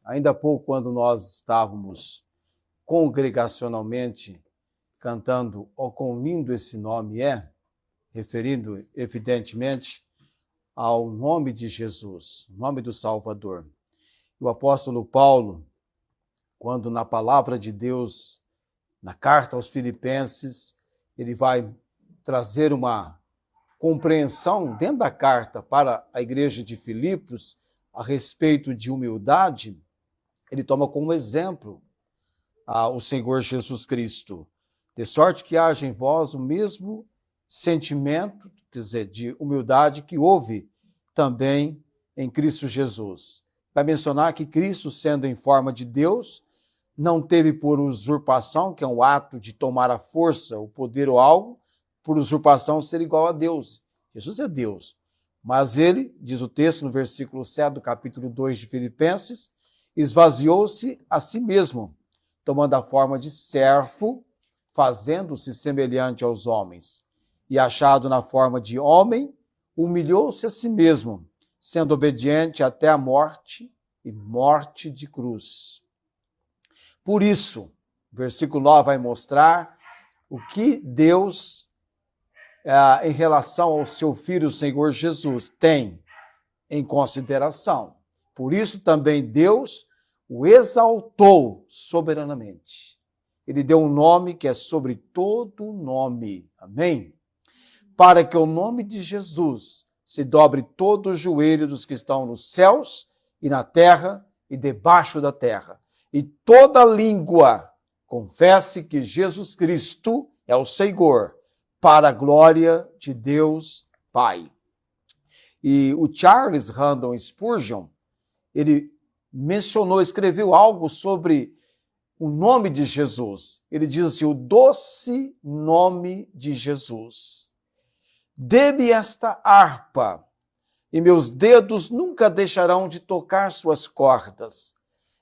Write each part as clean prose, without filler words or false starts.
Ainda há pouco, quando nós estávamos congregacionalmente cantando "Ó quão lindo esse nome é", referindo evidentemente ao nome de Jesus, o nome do Salvador. O apóstolo Paulo, quando na palavra de Deus, na carta aos Filipenses, ele vai trazer uma compreensão dentro da carta para a igreja de Filipos a respeito de humildade, ele toma como exemplo o Senhor Jesus Cristo. De sorte que haja em vós o mesmo sentimento, quer dizer, de humildade que houve também em Cristo Jesus. Vai mencionar que Cristo, sendo em forma de Deus, não teve por usurpação, que é um ato de tomar a força, o poder ou algo, por usurpação ser igual a Deus. Jesus é Deus. Mas ele, diz o texto no versículo 7 do capítulo 2 de Filipenses, esvaziou-se a si mesmo, tomando a forma de servo, fazendo-se semelhante aos homens. E achado na forma de homem, humilhou-se a si mesmo, sendo obediente até a morte e morte de cruz. Por isso, o versículo 9 vai mostrar o que Deus, em relação ao seu Filho, o Senhor Jesus, tem em consideração. Por isso também Deus o exaltou soberanamente. Ele deu um nome que é sobre todo nome. Amém? Para que o nome de Jesus se dobre todo o joelho dos que estão nos céus e na terra e debaixo da terra. E toda língua confesse que Jesus Cristo é o Senhor, para a glória de Deus Pai. E o Charles Haddon Spurgeon, ele mencionou, escreveu algo sobre o nome de Jesus. Ele diz assim: o doce nome de Jesus. Dê-me esta harpa, e meus dedos nunca deixarão de tocar suas cordas.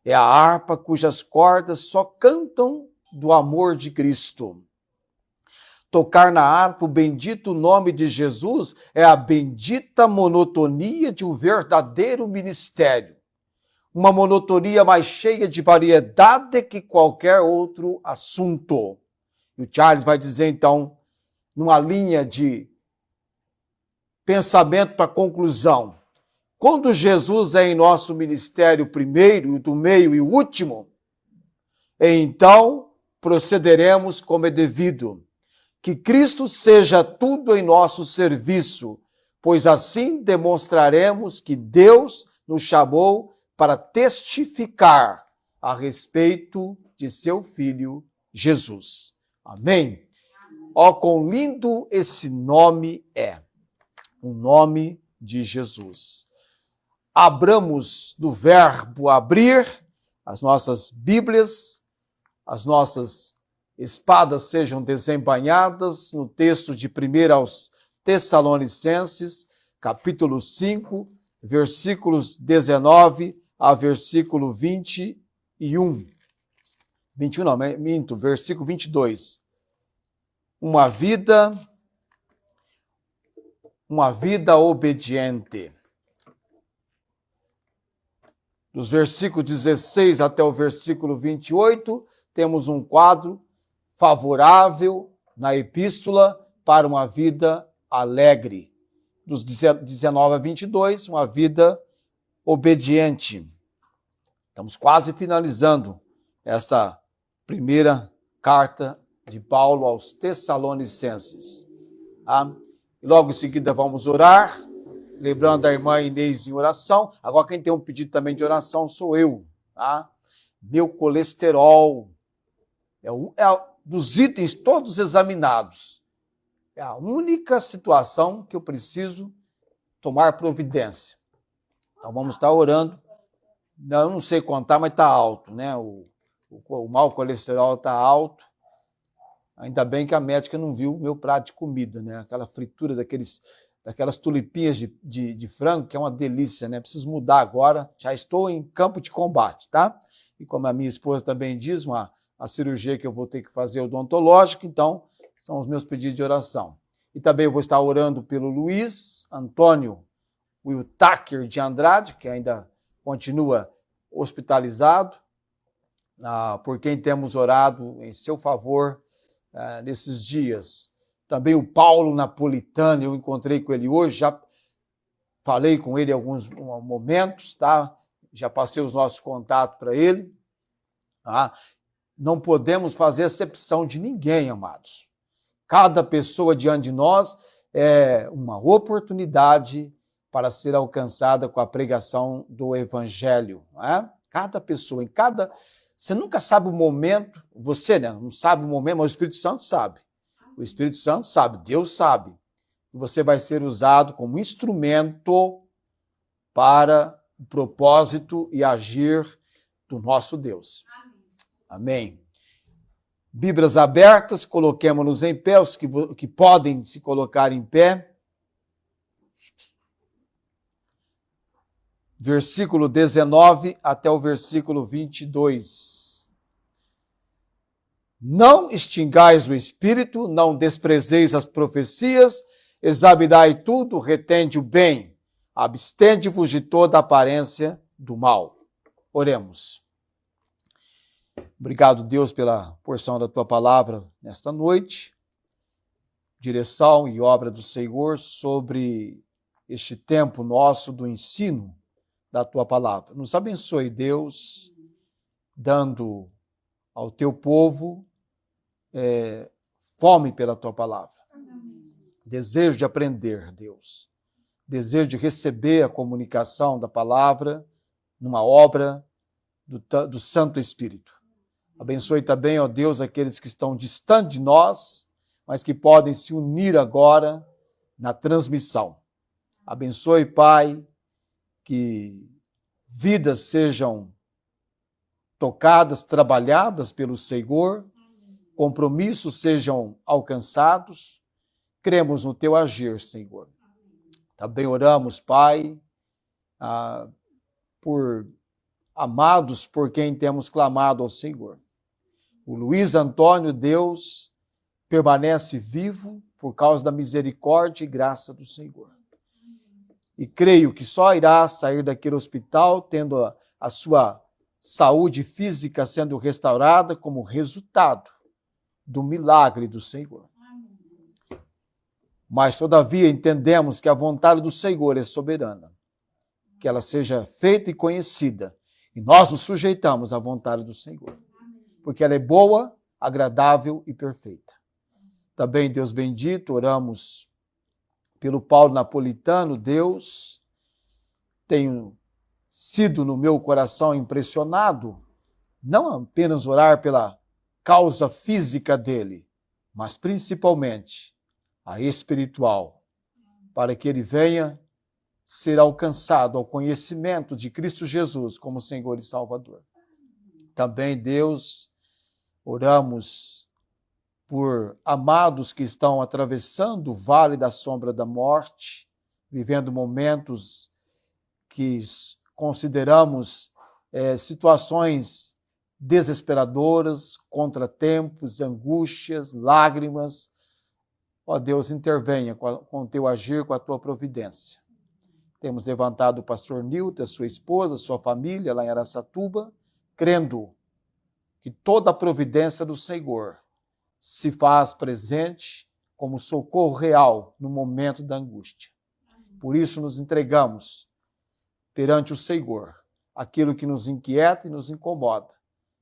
É a harpa cujas cordas só cantam do amor de Cristo. Tocar na harpa o bendito nome de Jesus é a bendita monotonia de um verdadeiro ministério. Uma monotonia mais cheia de variedade que qualquer outro assunto. E o Charles vai dizer, então, numa linha de pensamento para conclusão, quando Jesus é em nosso ministério primeiro, do meio e último, então procederemos como é devido. Que Cristo seja tudo em nosso serviço, pois assim demonstraremos que Deus nos chamou para testificar a respeito de seu Filho Jesus. Amém? Ó, quão lindo esse nome é, o nome de Jesus. Abramos do verbo abrir as nossas Bíblias, as nossas espadas sejam desembainhadas no texto de 1 aos Tessalonicenses, capítulo 5, versículos 19 a versículo 21. 21 não, minto, versículo 22. Uma vida obediente. Dos versículos 16 até o versículo 28, temos um quadro favorável na epístola para uma vida alegre. Dos 19 a 22, uma vida obediente. Estamos quase finalizando esta primeira carta de Paulo aos Tessalonicenses. E logo em seguida vamos orar, lembrando a irmã Inês em oração. Agora quem tem um pedido também de oração sou eu. Tá? Meu colesterol é dos itens todos examinados. É a única situação que eu preciso tomar providência. Então vamos estar orando. Eu não sei contar, mas está alto, né? O mau colesterol está alto. Ainda bem que a médica não viu o meu prato de comida, né? Aquela fritura daquelas tulipinhas de frango, que é uma delícia, né? Preciso mudar agora. Já estou em campo de combate, tá? E como a minha esposa também diz, a cirurgia que eu vou ter que fazer odontológica, então são os meus pedidos de oração. E também eu vou estar orando pelo Luiz Antônio Wiltaker de Andrade, que ainda continua hospitalizado, por quem temos orado em seu favor nesses dias. Também o Paulo Napolitano, eu encontrei com ele hoje, já falei com ele em alguns momentos, tá? Já passei os nossos contatos para ele. Tá? Não podemos fazer acepção de ninguém, amados. Cada pessoa diante de nós é uma oportunidade para ser alcançada com a pregação do Evangelho. Né? Cada pessoa, Você nunca sabe o momento, você não sabe o momento, mas o Espírito Santo sabe. O Espírito Santo sabe, Deus sabe. Que você vai ser usado como instrumento para o propósito e agir do nosso Deus. Amém. Bíblias abertas, coloquemos-nos em pé, os que podem se colocar em pé. Versículo 19 até o versículo 22. Não extingais o espírito, não desprezeis as profecias, examinai tudo, retende o bem, abstende-vos de toda aparência do mal. Oremos. Obrigado, Deus, pela porção da tua palavra nesta noite. Direção e obra do Senhor sobre este tempo nosso do ensino da tua palavra. Nos abençoe, Deus, dando ao teu povo fome pela tua palavra. Desejo de aprender, Deus. Desejo de receber a comunicação da palavra numa obra do Santo Espírito. Abençoe também, ó Deus, aqueles que estão distantes de nós, mas que podem se unir agora na transmissão. Abençoe, Pai, que vidas sejam tocadas, trabalhadas pelo Senhor, compromissos sejam alcançados. Cremos no teu agir, Senhor. Também oramos, Pai, por amados por quem temos clamado ao Senhor. O Luiz Antônio, Deus, permanece vivo por causa da misericórdia e graça do Senhor. E creio que só irá sair daquele hospital tendo a sua saúde física sendo restaurada como resultado do milagre do Senhor. Mas, todavia, entendemos que a vontade do Senhor é soberana, que ela seja feita e conhecida, e nós nos sujeitamos à vontade do Senhor, porque ela é boa, agradável e perfeita. Também, Deus bendito, oramos pelo Paulo Napolitano. Deus, tenho sido no meu coração impressionado, não apenas orar pela causa física dele, mas principalmente a espiritual, para que ele venha ser alcançado ao conhecimento de Cristo Jesus como Senhor e Salvador. Também, Deus, oramos por amados que estão atravessando o vale da sombra da morte, vivendo momentos que consideramos situações desesperadoras, contratempos, angústias, lágrimas. Ó Deus, intervenha com o teu agir, com a tua providência. Temos levantado o pastor Nilton, a sua esposa, a sua família lá em Araçatuba, crendo que toda a providência do Senhor se faz presente como socorro real no momento da angústia. Por isso nos entregamos perante o Senhor aquilo que nos inquieta e nos incomoda,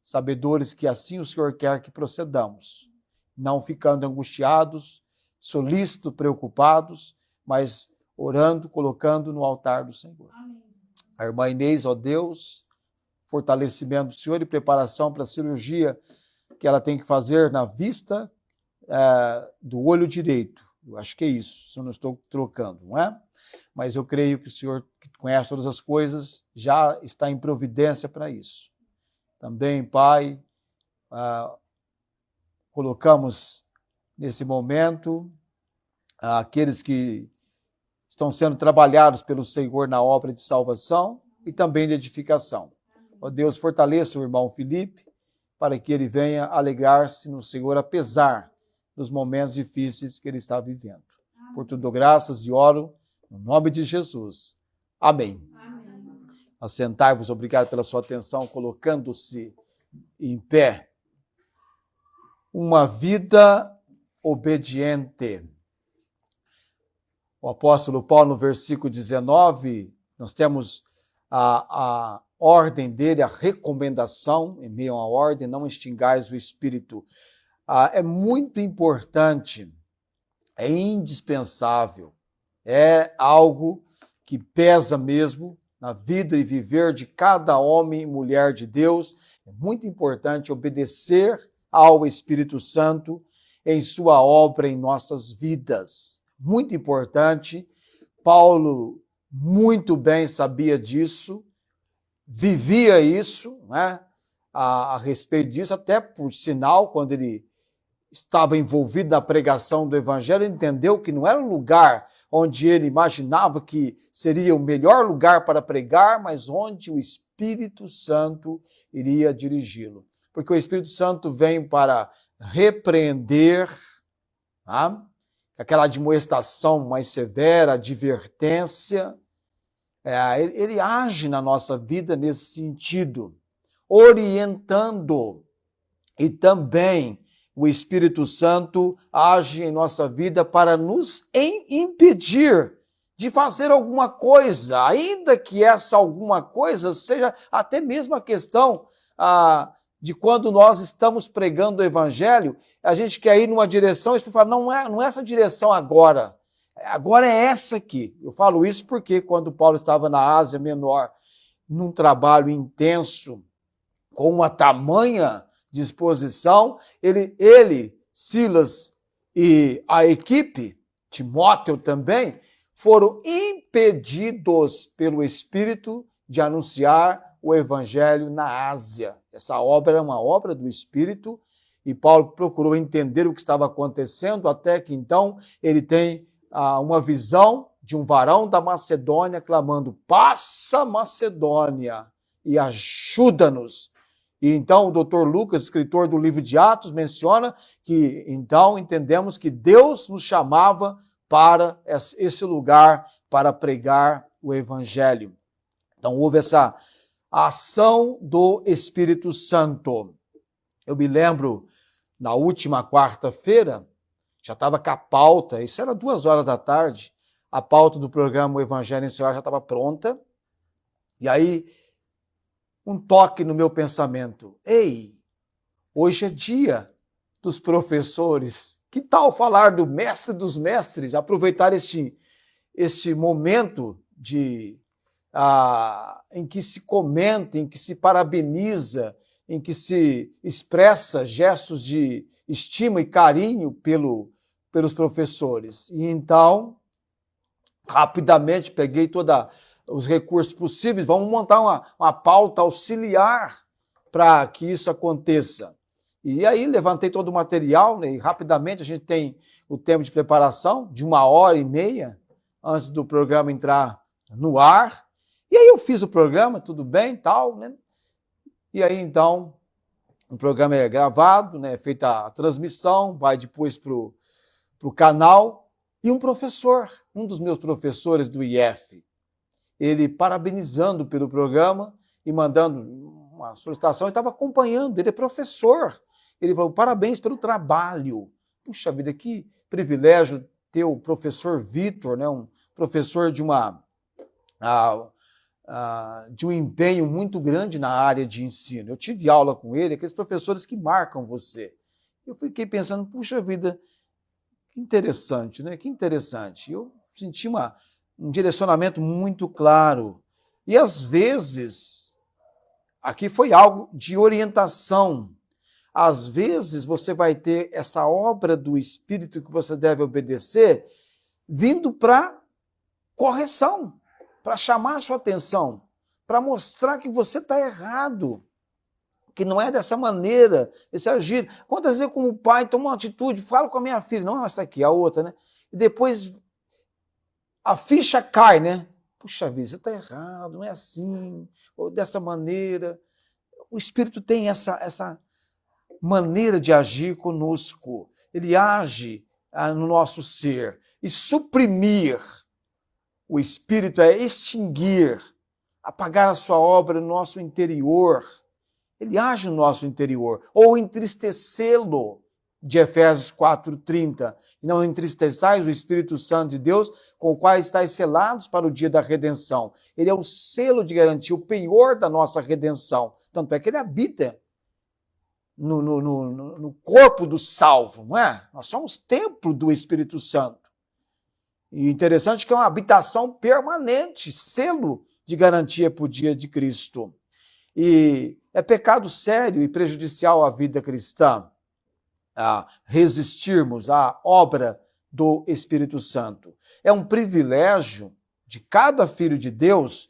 sabedores que assim o Senhor quer que procedamos, não ficando angustiados, solícitos, preocupados, mas orando, colocando no altar do Senhor. Amém. A irmã Inês, ó Deus, fortalecimento do Senhor e preparação para a cirurgia que ela tem que fazer na vista do olho direito. Eu acho que é isso, se eu não estou trocando, não é? Mas eu creio que o Senhor, que conhece todas as coisas, já está em providência para isso. Também, Pai, colocamos nesse momento aqueles que estão sendo trabalhados pelo Senhor na obra de salvação e também de edificação. Ó Deus, fortaleça o irmão Felipe, para que ele venha alegrar-se no Senhor, apesar dos momentos difíceis que ele está vivendo. Por tudo, graças e oro, no nome de Jesus. Amém. Amém. Assentai-vos, obrigado pela sua atenção, colocando-se em pé. Uma vida obediente. O apóstolo Paulo, no versículo 19, nós temos a ordem dele, a recomendação, em meio à ordem, não extingais o espírito. É muito importante, é indispensável, é algo que pesa mesmo na vida e viver de cada homem e mulher de Deus. É muito importante obedecer ao Espírito Santo em sua obra em nossas vidas. Muito importante. Paulo muito bem sabia disso, vivia isso, né? A respeito disso, até por sinal, quando ele estava envolvido na pregação do Evangelho, entendeu que não era o lugar onde ele imaginava que seria o melhor lugar para pregar, mas onde o Espírito Santo iria dirigi-lo. Porque o Espírito Santo vem para repreender, tá? Aquela admoestação mais severa, advertência. Ele age na nossa vida nesse sentido, orientando, e também o Espírito Santo age em nossa vida para nos impedir de fazer alguma coisa, ainda que essa alguma coisa seja até mesmo a questão de quando nós estamos pregando o Evangelho, a gente quer ir numa direção e você fala, não é essa direção agora é essa aqui. Eu falo isso porque quando Paulo estava na Ásia Menor, num trabalho intenso, com uma tamanha disposição, ele, Silas e a equipe, Timóteo também, foram impedidos pelo Espírito de anunciar o Evangelho na Ásia. Essa obra é uma obra do Espírito e Paulo procurou entender o que estava acontecendo, até que então ele tem uma visão de um varão da Macedônia clamando, passa Macedônia e ajuda-nos. E então o Dr. Lucas, escritor do livro de Atos, menciona que então entendemos que Deus nos chamava para esse lugar para pregar o Evangelho. Então houve essa ação do Espírito Santo. Eu me lembro, na última quarta-feira, já estava com a pauta, isso era 2 horas da tarde, a pauta do programa O Evangelho em Senhor já estava pronta, e aí um toque no meu pensamento, ei, hoje é dia dos professores, que tal falar do mestre dos mestres, aproveitar este momento em que se comenta, em que se parabeniza, em que se expressa gestos de estima e carinho pelos professores. E então, rapidamente, peguei todos os recursos possíveis, vamos montar uma pauta auxiliar para que isso aconteça. E aí levantei todo o material, né, e rapidamente a gente tem o tempo de preparação de 1h30 antes do programa entrar no ar. E aí eu fiz o programa, tudo bem, tal, né? E aí então o programa é gravado, né, feita a transmissão, vai depois para o canal, e um professor, um dos meus professores do IF, ele parabenizando pelo programa e mandando uma solicitação, ele estava acompanhando, ele é professor, ele falou, parabéns pelo trabalho. Puxa vida, que privilégio ter o professor Vitor, né, um professor de um empenho muito grande na área de ensino. Eu tive aula com ele, aqueles professores que marcam você. Eu fiquei pensando, puxa vida, que interessante, né? Que interessante. Eu senti um direcionamento muito claro. E às vezes, aqui foi algo de orientação. Às vezes você vai ter essa obra do Espírito que você deve obedecer, vindo para correção, para chamar a sua atenção, para mostrar que você está errado, que não é dessa maneira, esse agir. Quantas vezes como pai toma uma atitude, falo com a minha filha, não essa aqui, a outra, né? E depois a ficha cai, né? Puxa vida, você está errado, não é assim, ou dessa maneira. O Espírito tem essa maneira de agir conosco. Ele age no nosso ser. E suprimir o Espírito é extinguir apagar a sua obra no nosso interior. Ele age no nosso interior. Ou entristecê-lo, de Efésios 4:30. Não entristeçais o Espírito Santo de Deus, com o qual estáis selados para o dia da redenção. Ele é o selo de garantia, o penhor da nossa redenção. Tanto é que ele habita no corpo do salvo, não é? Nós somos templo do Espírito Santo. E interessante que é uma habitação permanente, selo de garantia para o dia de Cristo. E é pecado sério e prejudicial à vida cristã a resistirmos à obra do Espírito Santo. É um privilégio de cada filho de Deus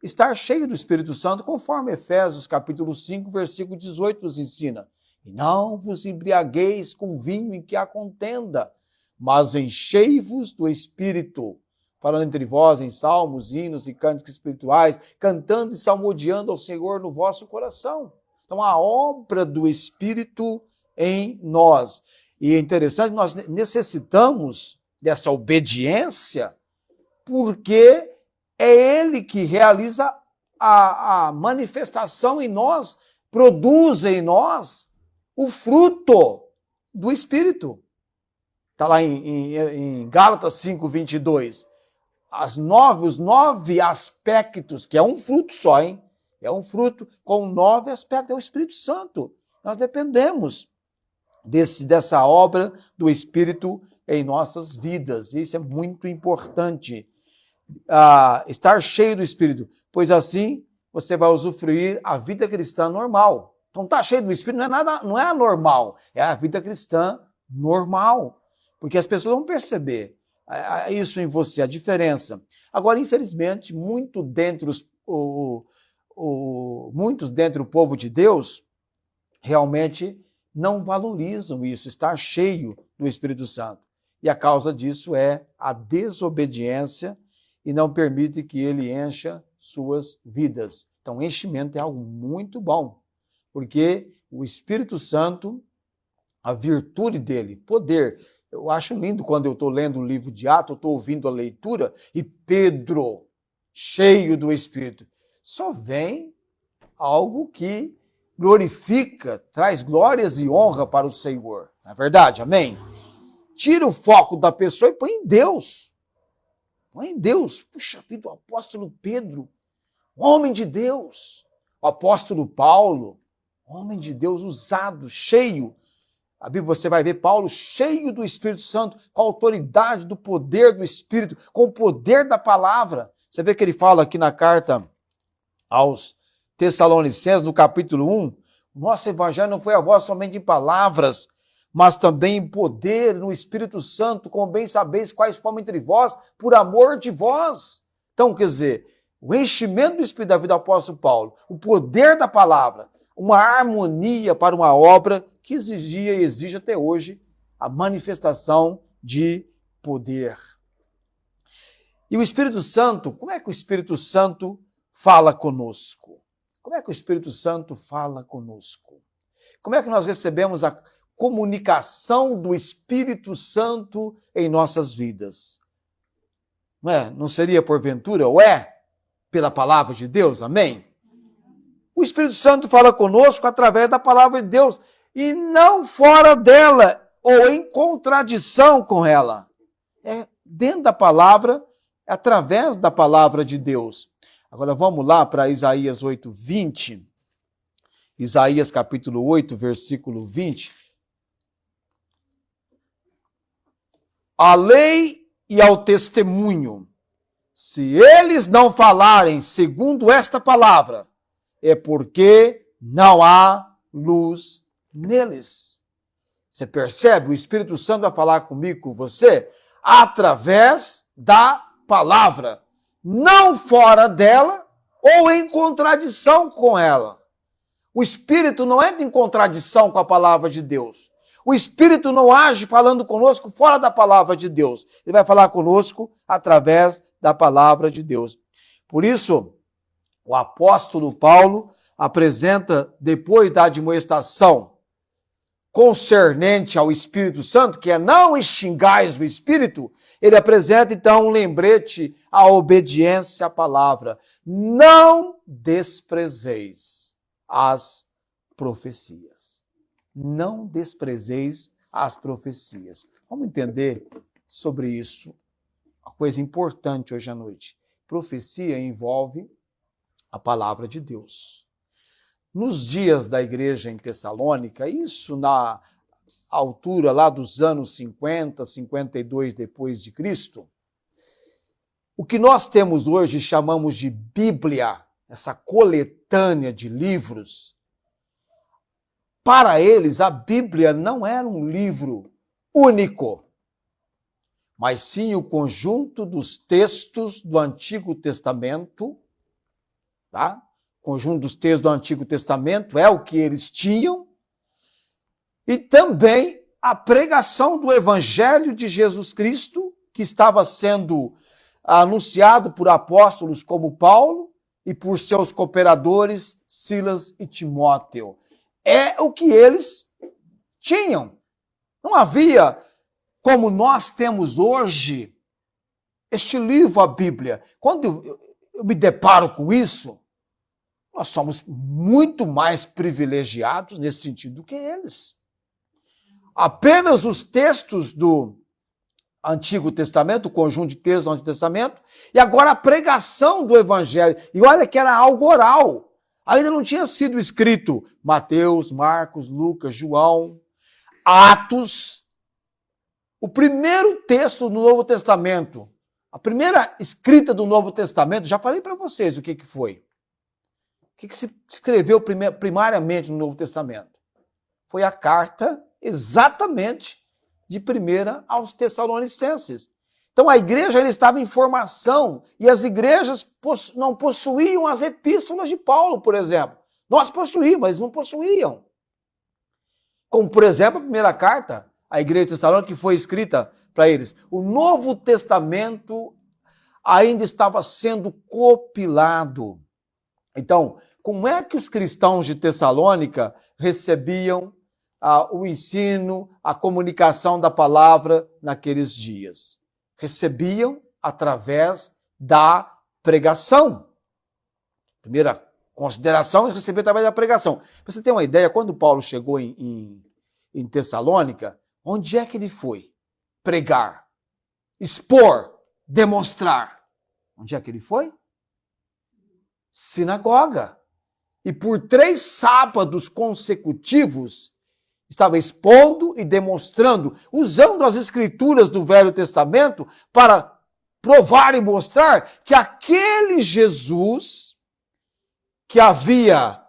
estar cheio do Espírito Santo, conforme Efésios capítulo 5, versículo 18 nos ensina. E não vos embriagueis com vinho em que há contenda, mas enchei-vos do Espírito, falando entre vós em salmos, hinos e cânticos espirituais, cantando e salmodiando ao Senhor no vosso coração. Então, a obra do Espírito em nós. E é interessante, nós necessitamos dessa obediência, porque é Ele que realiza a manifestação em nós, produz em nós o fruto do Espírito. Está lá em Gálatas 5:22. Os 9 aspectos, que é um fruto só, hein? É um fruto com 9 aspectos, é o Espírito Santo. Nós dependemos dessa obra do Espírito em nossas vidas. Isso é muito importante. Estar cheio do Espírito, pois assim você vai usufruir a vida cristã normal. Então, estar cheio do Espírito não é anormal, é a vida cristã normal. Porque as pessoas vão perceber isso em você, a diferença. Agora, infelizmente, muitos dentre o povo de Deus realmente não valorizam isso, estar cheio do Espírito Santo. E a causa disso é a desobediência e não permite que ele encha suas vidas. Então, enchimento é algo muito bom, porque o Espírito Santo, a virtude dele, poder. Eu acho lindo quando eu estou lendo o livro de Atos, eu estou ouvindo a leitura, e Pedro, cheio do Espírito, só vem algo que glorifica, traz glórias e honra para o Senhor. Não é verdade? Amém? Tira o foco da pessoa e põe em Deus. Põe em Deus. Puxa vida, o apóstolo Pedro, homem de Deus. O apóstolo Paulo, homem de Deus, usado, cheio. A Bíblia você vai ver Paulo cheio do Espírito Santo, com a autoridade do poder do Espírito, com o poder da palavra. Você vê que ele fala aqui na carta aos Tessalonicenses, no capítulo 1, nosso evangelho não foi a voz somente em palavras, mas também em poder, no Espírito Santo, como bem sabeis quais fomos entre vós, por amor de vós. Então, quer dizer, o enchimento do Espírito da vida do apóstolo Paulo, o poder da palavra, uma harmonia para uma obra que exigia e exige até hoje a manifestação de poder. E o Espírito Santo, como é que o Espírito Santo fala conosco? Como é que o Espírito Santo fala conosco? Como é que nós recebemos a comunicação do Espírito Santo em nossas vidas? Não seria porventura, ou é, pela palavra de Deus? Amém? O Espírito Santo fala conosco através da palavra de Deus e não fora dela ou em contradição com ela. É dentro da palavra, através da palavra de Deus. Agora vamos lá para Isaías 8:20. Isaías capítulo 8, versículo 20. A lei e ao testemunho, se eles não falarem segundo esta palavra, é porque não há luz neles. Você percebe? O Espírito Santo vai falar comigo, com você, através da palavra. Não fora dela ou em contradição com ela. O Espírito não entra em contradição com a palavra de Deus. O Espírito não age falando conosco fora da palavra de Deus. Ele vai falar conosco através da palavra de Deus. Por isso, o apóstolo Paulo apresenta, depois da admoestação, concernente ao Espírito Santo, que é não extingais o Espírito, ele apresenta então um lembrete à obediência à palavra. Não desprezeis as profecias. Não desprezeis as profecias. Vamos entender sobre isso. Uma coisa importante hoje à noite. Profecia envolve a palavra de Deus. Nos dias da igreja em Tessalônica, isso na altura lá dos anos 50, 52 depois de Cristo, o que nós temos hoje chamamos de Bíblia, essa coletânea de livros. Para eles, a Bíblia não era um livro único, mas sim o conjunto dos textos do Antigo Testamento, tá? O conjunto dos textos do Antigo Testamento é o que eles tinham, e também a pregação do Evangelho de Jesus Cristo, que estava sendo anunciado por apóstolos como Paulo e por seus cooperadores Silas e Timóteo. É o que eles tinham. Não havia, como nós temos hoje, este livro, a Bíblia. Quando eu me deparo com isso, nós somos muito mais privilegiados nesse sentido do que eles. Apenas os textos do Antigo Testamento, o conjunto de textos do Antigo Testamento, e agora a pregação do Evangelho. E olha que era algo oral. Ainda não tinha sido escrito Mateus, Marcos, Lucas, João, Atos. O primeiro texto do Novo Testamento, a primeira escrita do Novo Testamento, já falei para vocês o que foi. O que se escreveu primariamente no Novo Testamento? Foi a carta exatamente de 1 aos Tessalonicenses. Então a igreja estava em formação e as igrejas não possuíam as epístolas de Paulo, por exemplo. Nós possuíamos, mas não possuíam. Como, por exemplo, a primeira carta à igreja de Tessalônica, que foi escrita para eles. O Novo Testamento ainda estava sendo compilado. Então, como é que os cristãos de Tessalônica recebiam o ensino, a comunicação da palavra naqueles dias? Recebiam através da pregação. Primeira consideração, eles recebiam através da pregação. Para você ter uma ideia, quando Paulo chegou em Tessalônica, onde é que ele foi pregar, expor, demonstrar? Onde é que ele foi? Sinagoga. E por 3 sábados consecutivos, estava expondo e demonstrando, usando as escrituras do Velho Testamento para provar e mostrar que aquele Jesus que havia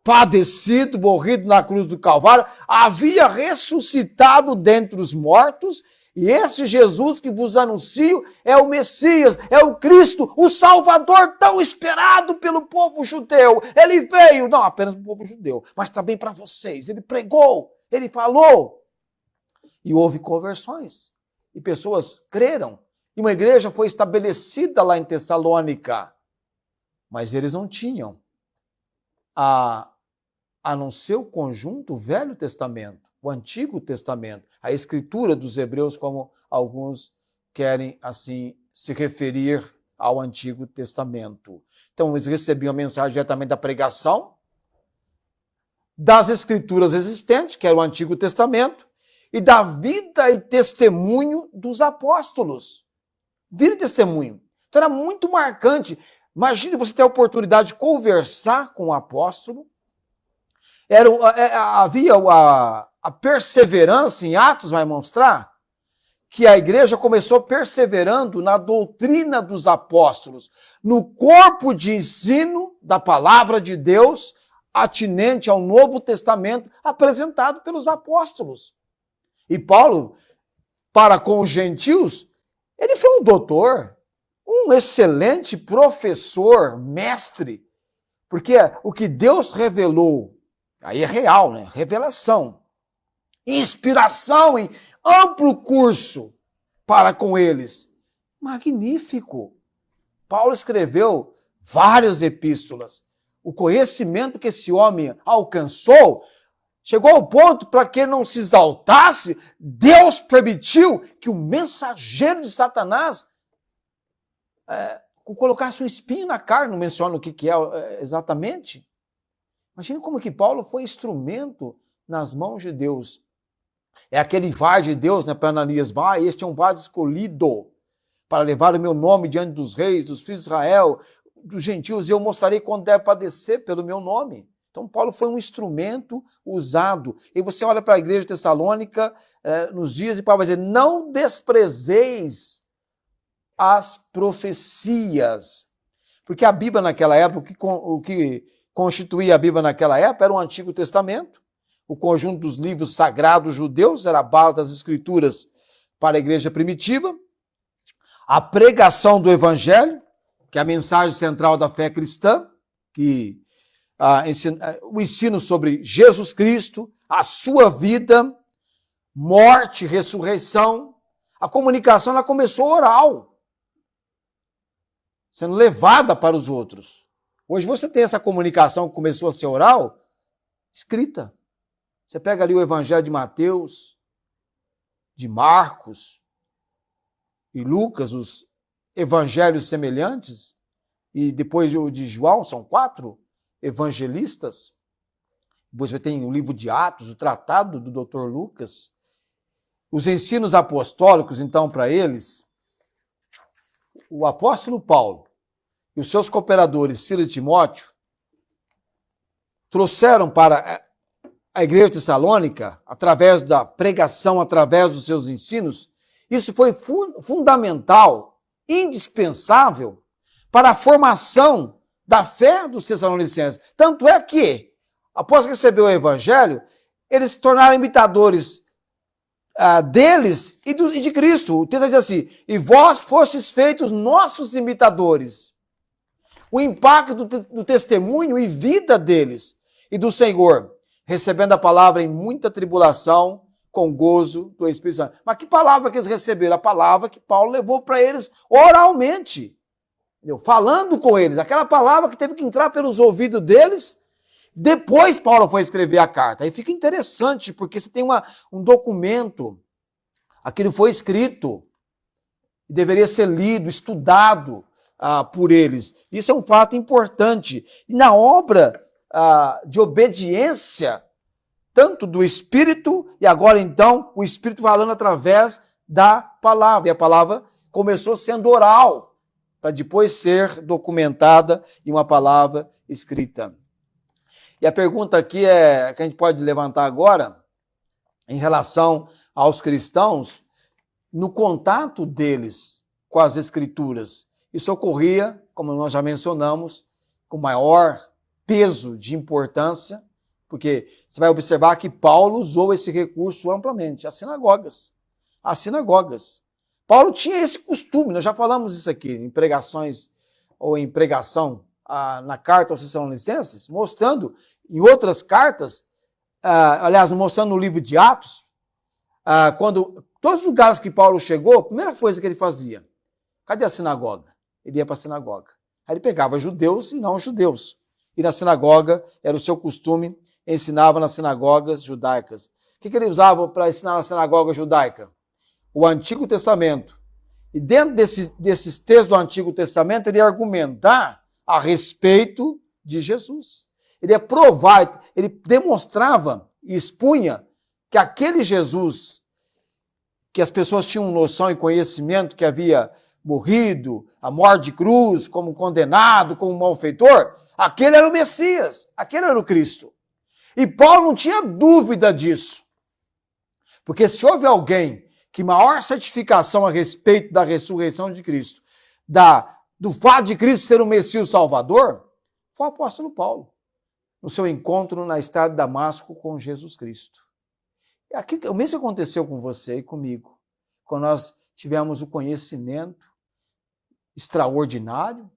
padecido, morrido na cruz do Calvário, havia ressuscitado dentre os mortos, e esse Jesus que vos anuncio é o Messias, é o Cristo, o Salvador tão esperado pelo povo judeu. Ele veio, não apenas para o povo judeu, mas também para vocês. Ele pregou, ele falou. E houve conversões. E pessoas creram. E uma igreja foi estabelecida lá em Tessalônica. Mas eles não tinham, a não ser o conjunto, o Velho Testamento, o Antigo Testamento, a escritura dos hebreus, como alguns querem assim se referir ao Antigo Testamento. Então, eles recebiam a mensagem diretamente da pregação, das escrituras existentes, que era o Antigo Testamento, e da vida e testemunho dos apóstolos. Vida e testemunho. Então, era muito marcante. Imagine você ter a oportunidade de conversar com o apóstolo. Havia a perseverança em Atos, vai mostrar que a igreja começou perseverando na doutrina dos apóstolos, no corpo de ensino da palavra de Deus, atinente ao Novo Testamento, apresentado pelos apóstolos. E Paulo, para com os gentios, ele foi um doutor, um excelente professor, mestre, porque o que Deus revelou, aí é real, né? Revelação, inspiração em amplo curso para com eles. Magnífico! Paulo escreveu várias epístolas. O conhecimento que esse homem alcançou Chegou ao ponto para que não se exaltasse, Deus permitiu que o mensageiro de Satanás colocasse um espinho na carne, não menciona o que é exatamente. Imagina como que Paulo foi instrumento nas mãos de Deus. É aquele vaso de Deus, né, para Ananias, vai, este é um vaso escolhido para levar o meu nome diante dos reis, dos filhos de Israel, dos gentios, e eu mostrarei quando deve padecer pelo meu nome. Então, Paulo foi um instrumento usado. E você olha para a igreja Tessalônica, nos dias de Paulo, vai dizer, não desprezeis as profecias. Porque a Bíblia naquela época, o que constituía a Bíblia naquela época era o Antigo Testamento, o conjunto dos livros sagrados judeus, era a base das escrituras para a igreja primitiva, a pregação do Evangelho, que é a mensagem central da fé cristã, que o ensino sobre Jesus Cristo, a sua vida, morte, ressurreição. A comunicação ela começou oral, sendo levada para os outros. Hoje você tem essa comunicação que começou a ser oral, escrita. Você pega ali o Evangelho de Mateus, de Marcos e Lucas, os evangelhos semelhantes, e depois o de João, são 4 evangelistas. Depois você tem o livro de Atos, o tratado do Dr. Lucas. Os ensinos apostólicos, então, para eles, o apóstolo Paulo e os seus cooperadores, Silas e Timóteo, trouxeram para a igreja tessalônica, através da pregação, através dos seus ensinos, isso foi fundamental, indispensável para a formação da fé dos tessalonicenses. Tanto é que, após receber o evangelho, eles se tornaram imitadores deles e de Cristo. O texto diz assim, e vós fostes feitos nossos imitadores. O impacto do testemunho e vida deles e do Senhor, recebendo a palavra em muita tribulação, com gozo do Espírito Santo. Mas que palavra que eles receberam? A palavra que Paulo levou para eles oralmente, entendeu? Falando com eles. Aquela palavra que teve que entrar pelos ouvidos deles. Depois Paulo foi escrever a carta. Aí fica interessante, porque você tem um documento, aquilo foi escrito, deveria ser lido, estudado por eles. Isso é um fato importante. E na obra de obediência, tanto do Espírito, e agora então o Espírito falando através da palavra. E a palavra começou sendo oral, para depois ser documentada em uma palavra escrita. E a pergunta aqui que a gente pode levantar agora, em relação aos cristãos, no contato deles com as Escrituras. Isso ocorria, como nós já mencionamos, com maior peso de importância, porque você vai observar que Paulo usou esse recurso amplamente, as sinagogas. As sinagogas. Paulo tinha esse costume, nós já falamos isso aqui, em pregações ou em pregação na carta aos Tessalonicenses, mostrando em outras cartas, aliás, mostrando no livro de Atos, quando todos os lugares que Paulo chegou, a primeira coisa que ele fazia, cadê a sinagoga? Ele ia para a sinagoga. Aí ele pegava judeus e não judeus. E na sinagoga era o seu costume, ensinava nas sinagogas judaicas. O que ele usava para ensinar na sinagoga judaica? O Antigo Testamento. E dentro desses textos do Antigo Testamento, ele ia argumentar a respeito de Jesus. Ele ia provar, ele demonstrava e expunha que aquele Jesus, que as pessoas tinham noção e conhecimento que havia morrido, a morte de cruz, como condenado, como malfeitor, aquele era o Messias, aquele era o Cristo. E Paulo não tinha dúvida disso. Porque se houve alguém que maior certificação a respeito da ressurreição de Cristo, do fato de Cristo ser o Messias Salvador, foi o apóstolo Paulo, no seu encontro na estrada de Damasco com Jesus Cristo. O mesmo aconteceu com você e comigo, quando nós tivemos o conhecimento extraordinário,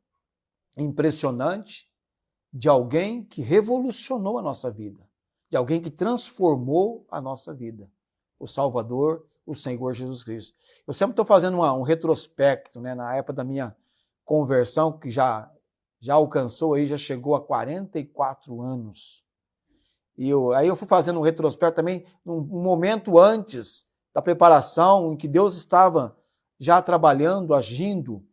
impressionante, de alguém que revolucionou a nossa vida, de alguém que transformou a nossa vida, o Salvador, o Senhor Jesus Cristo. Eu sempre estou fazendo um retrospecto, né, na época da minha conversão, que já alcançou aí, já chegou a 44 anos. Aí eu fui fazendo um retrospecto também, um momento antes da preparação, em que Deus estava já trabalhando, agindo,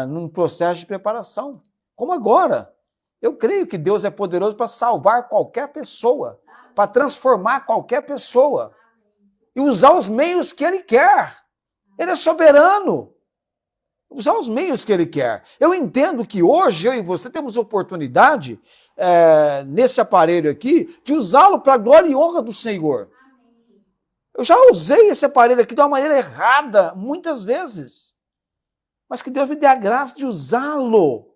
num processo de preparação. Como agora. Eu creio que Deus é poderoso para salvar qualquer pessoa, para transformar qualquer pessoa e usar os meios que Ele quer. Ele é soberano. Usar os meios que Ele quer. Eu entendo que hoje eu e você temos oportunidade, nesse aparelho aqui, de usá-lo para a glória e honra do Senhor. Eu já usei esse aparelho aqui de uma maneira errada, muitas vezes. Mas que Deus me dê a graça de usá-lo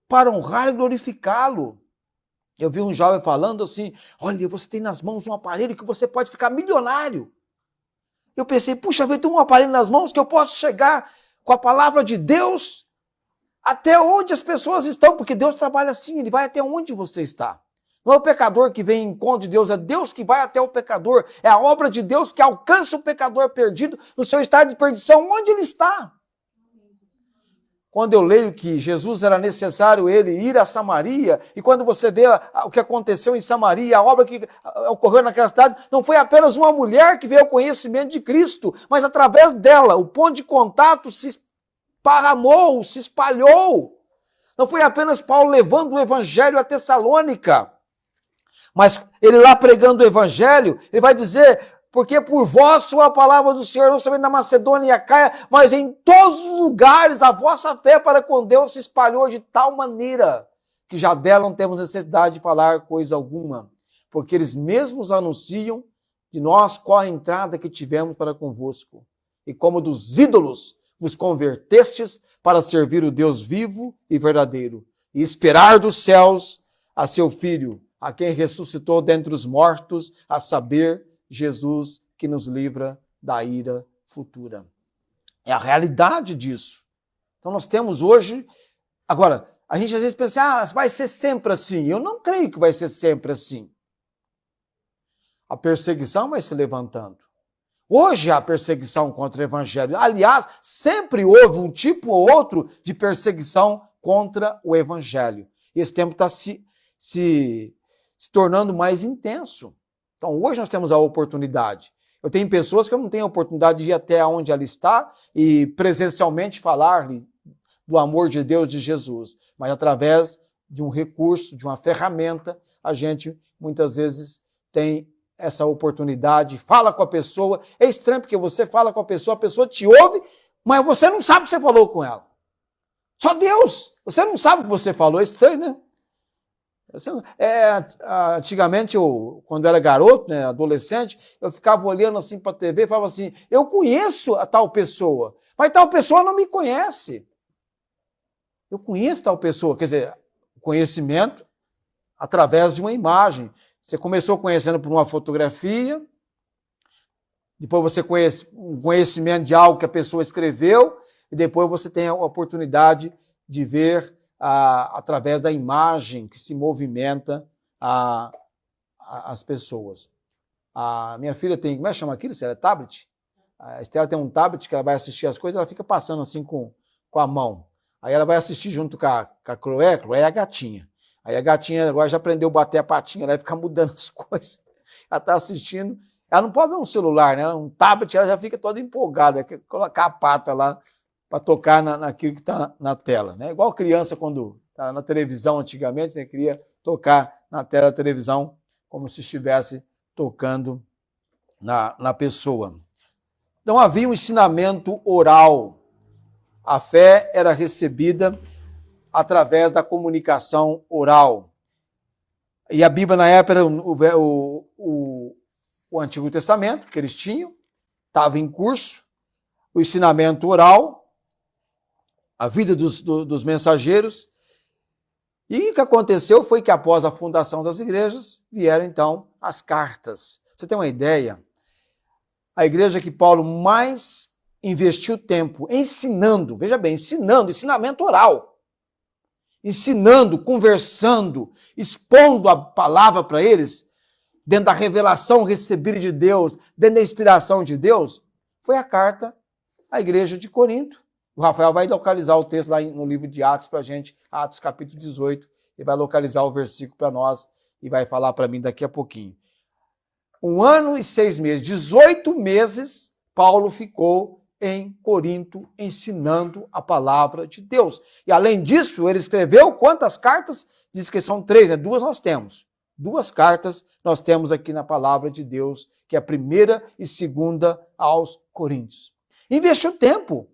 para honrar e glorificá-lo. Eu vi um jovem falando assim, olha, você tem nas mãos um aparelho que você pode ficar milionário. Eu pensei, puxa, eu tenho um aparelho nas mãos que eu posso chegar com a palavra de Deus até onde as pessoas estão, porque Deus trabalha assim, Ele vai até onde você está. Não é o pecador que vem em encontro de Deus, é Deus que vai até o pecador. É a obra de Deus que alcança o pecador perdido no seu estado de perdição, onde ele está. Quando eu leio que Jesus era necessário ele ir a Samaria, e quando você vê o que aconteceu em Samaria, a obra que ocorreu naquela cidade, não foi apenas uma mulher que veio ao conhecimento de Cristo, mas através dela, o ponto de contato se esparramou, se espalhou. Não foi apenas Paulo levando o evangelho a Tessalônica, mas ele lá pregando o evangelho, ele vai dizer, porque por vós soa a palavra do Senhor, não somente na Macedônia e Acaia, mas em todos os lugares a vossa fé para com Deus se espalhou de tal maneira que já dela não temos necessidade de falar coisa alguma, porque eles mesmos anunciam de nós qual a entrada que tivemos para convosco, e como dos ídolos vos convertestes para servir o Deus vivo e verdadeiro, e esperar dos céus a seu Filho, a quem ressuscitou dentre os mortos, a saber, Jesus que nos livra da ira futura. É a realidade disso. Então nós temos hoje... Agora, a gente às vezes pensa, vai ser sempre assim. Eu não creio que vai ser sempre assim. A perseguição vai se levantando. Hoje há perseguição contra o evangelho. Aliás, sempre houve um tipo ou outro de perseguição contra o evangelho. E esse tempo está se tornando mais intenso. Então, hoje nós temos a oportunidade. Eu tenho pessoas que eu não tenho a oportunidade de ir até onde ela está e presencialmente falar-lhe do amor de Deus, de Jesus. Mas através de um recurso, de uma ferramenta, a gente muitas vezes tem essa oportunidade, fala com a pessoa. É estranho porque você fala com a pessoa te ouve, mas você não sabe o que você falou com ela. Só Deus. Você não sabe o que você falou. É estranho, né? Antigamente, quando eu era garoto, né, adolescente, eu ficava olhando assim para a TV e falava assim, eu conheço a tal pessoa, mas tal pessoa não me conhece. Eu conheço tal pessoa, quer dizer, conhecimento através de uma imagem. Você começou conhecendo por uma fotografia, depois você conhece um conhecimento de algo que a pessoa escreveu, e depois você tem a oportunidade de ver através da imagem que se movimenta as pessoas. A minha filha tem, como é que chama aquilo? É tablet? A Estela tem um tablet que ela vai assistir as coisas, ela fica passando assim com a mão. Aí ela vai assistir junto com a Chloé, Chloé é a gatinha. Aí a gatinha agora já aprendeu a bater a patinha, ela vai ficar mudando as coisas. Ela está assistindo, ela não pode ver um celular, né? Um tablet, ela já fica toda empolgada, quer colocar a pata lá para tocar naquilo que está na tela. Né? Igual criança quando está na televisão antigamente, né? Queria tocar na tela da televisão como se estivesse tocando na pessoa. Então havia um ensinamento oral. A fé era recebida através da comunicação oral. E a Bíblia na época era o Antigo Testamento, que eles tinham, estava em curso, o ensinamento oral, a vida dos mensageiros. E o que aconteceu foi que após a fundação das igrejas, vieram então as cartas. Você tem uma ideia? A igreja que Paulo mais investiu tempo ensinando, veja bem, ensinamento oral, ensinando, conversando, expondo a palavra para eles, dentro da revelação recebida de Deus, dentro da inspiração de Deus, foi a carta à igreja de Corinto. O Rafael vai localizar o texto lá no livro de Atos para a gente, Atos capítulo 18, ele vai localizar o versículo para nós e vai falar para mim daqui a pouquinho. 1 ano e 6 meses, 18 meses, Paulo ficou em Corinto ensinando a palavra de Deus. E além disso, ele escreveu quantas cartas? Diz que são 3, né? 2 nós temos. 2 cartas nós temos aqui na palavra de Deus, que é a 1ª e 2ª aos Coríntios. Investiu tempo.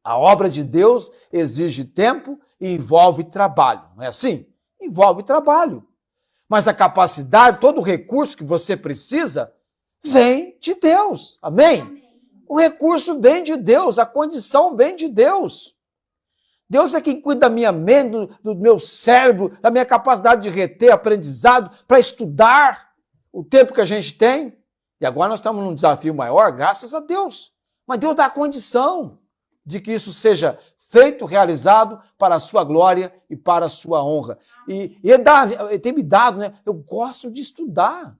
A obra de Deus exige tempo e envolve trabalho, não é assim? Envolve trabalho. Mas a capacidade, todo o recurso que você precisa, vem de Deus. Amém? Amém. O recurso vem de Deus, a condição vem de Deus. Deus é quem cuida da minha mente, do meu cérebro, da minha capacidade de reter aprendizado, para estudar o tempo que a gente tem. E agora nós estamos num desafio maior, graças a Deus. Mas Deus dá a condição de que isso seja feito, realizado para a sua glória e para a sua honra. E ele tem me dado, né? Eu gosto de estudar.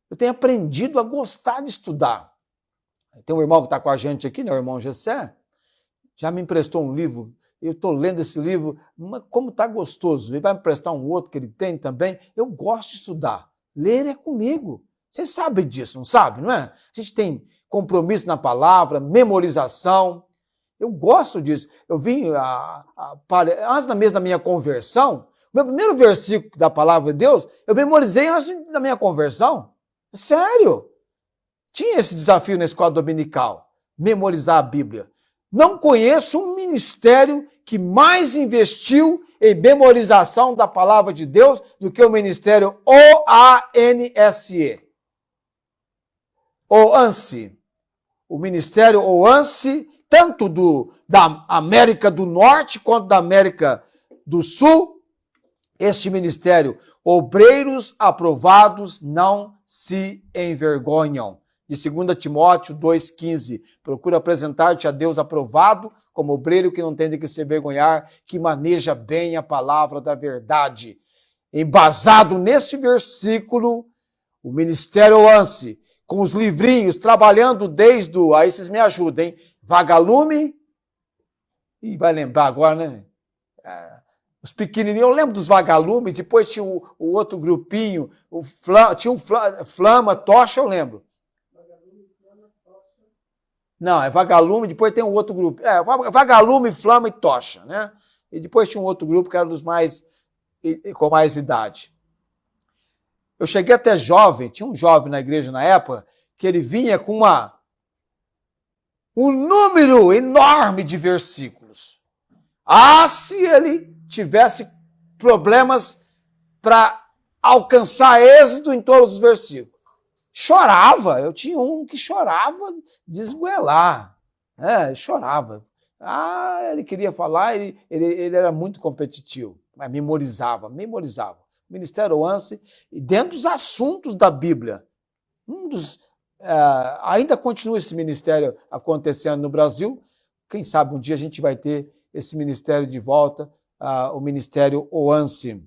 Eu tenho aprendido a gostar de estudar. Tem um irmão que está com a gente aqui, né? O irmão Gessé, já me emprestou um livro. Eu estou lendo esse livro, mas como está gostoso. Ele vai me emprestar um outro que ele tem também. Eu gosto de estudar. Ler é comigo. Vocês sabem disso, não sabem, não é? A gente tem compromisso na palavra, memorização. Eu gosto disso. Eu vim, antes mesmo da minha conversão, o meu primeiro versículo da palavra de Deus, eu memorizei antes da minha conversão. Sério. Tinha esse desafio na escola dominical, memorizar a Bíblia. Não conheço um ministério que mais investiu em memorização da palavra de Deus do que o ministério OANSE. OANSE. O ministério OANSE, tanto da América do Norte quanto da América do Sul, este ministério, obreiros aprovados não se envergonham. De 2 Timóteo 2,15, procura apresentar-te a Deus aprovado, como obreiro que não tem de que se envergonhar, que maneja bem a palavra da verdade. Embasado neste versículo, o ministério OANSE, com os livrinhos, trabalhando desde aí vocês me ajudem, Vagalume, e vai lembrar agora, né? Os pequenininhos, eu lembro dos Vagalumes, depois tinha o outro grupinho, tinha Flama, Tocha, eu lembro. Não, é Vagalume, depois tem um outro grupo. Vagalume, Flama e Tocha, né? E depois tinha um outro grupo que era dos com mais idade. Eu cheguei até jovem, tinha um jovem na igreja na época, que ele vinha com um número enorme de versículos. Se ele tivesse problemas para alcançar êxito em todos os versículos. Chorava, eu tinha um que chorava de esgoelar, chorava. Ele queria falar, ele era muito competitivo, mas memorizava. O Ministério OANSE, e dentro dos assuntos da Bíblia, ainda continua esse ministério acontecendo no Brasil, quem sabe um dia a gente vai ter esse ministério de volta, o Ministério OANSE,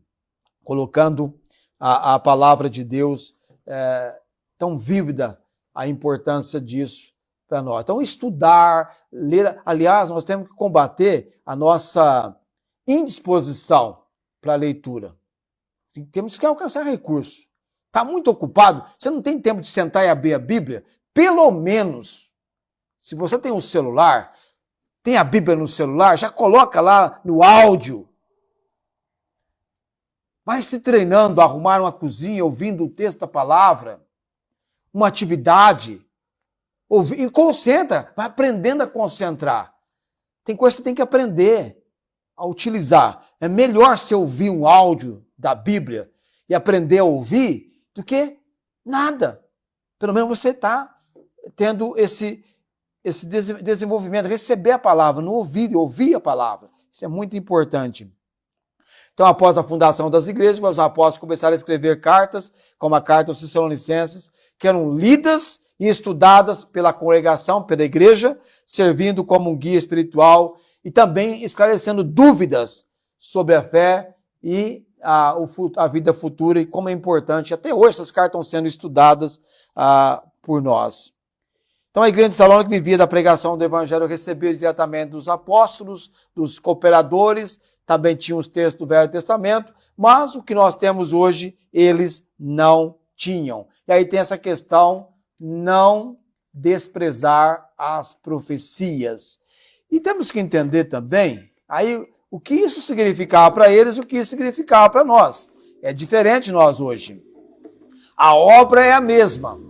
colocando a palavra de Deus tão vívida, a importância disso para nós. Então, estudar, ler. Aliás, nós temos que combater a nossa indisposição para a leitura. Temos que alcançar recursos. Está muito ocupado, você não tem tempo de sentar e abrir a Bíblia? Pelo menos, se você tem um celular, tem a Bíblia no celular, já coloca lá no áudio. Vai se treinando a arrumar uma cozinha, ouvindo o texto da palavra, uma atividade, e concentra, vai aprendendo a concentrar. Tem coisa que você tem que aprender a utilizar. É melhor você ouvir um áudio da Bíblia e aprender a ouvir do que nada. Pelo menos você está tendo esse desenvolvimento, receber a palavra, não ouvir a palavra. Isso é muito importante. Então, após a fundação das igrejas, os apóstolos começaram a escrever cartas, como a carta aos Tessalonicenses, que eram lidas e estudadas pela congregação, pela igreja, servindo como um guia espiritual e também esclarecendo dúvidas sobre a fé e a vida futura e como é importante. Até hoje essas cartas estão sendo estudadas por nós. Então a igreja de Salônica vivia da pregação do evangelho, recebia diretamente dos apóstolos, dos cooperadores, também tinha os textos do Velho Testamento, mas o que nós temos hoje, eles não tinham. E aí tem essa questão, não desprezar as profecias. E temos que entender também, aí, o que isso significava para eles e o que isso significava para nós. É diferente de nós hoje. A obra é a mesma.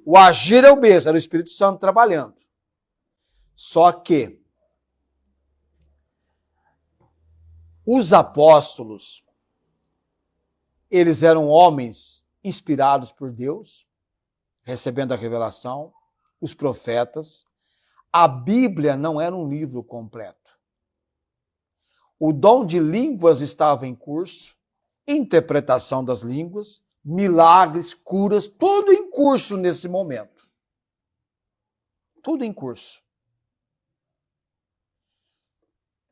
O agir é o mesmo, era o Espírito Santo trabalhando. Só que os apóstolos, eles eram homens inspirados por Deus, recebendo a revelação, os profetas. A Bíblia não era um livro completo. O dom de línguas estava em curso, interpretação das línguas, milagres, curas, tudo em curso nesse momento. Tudo em curso.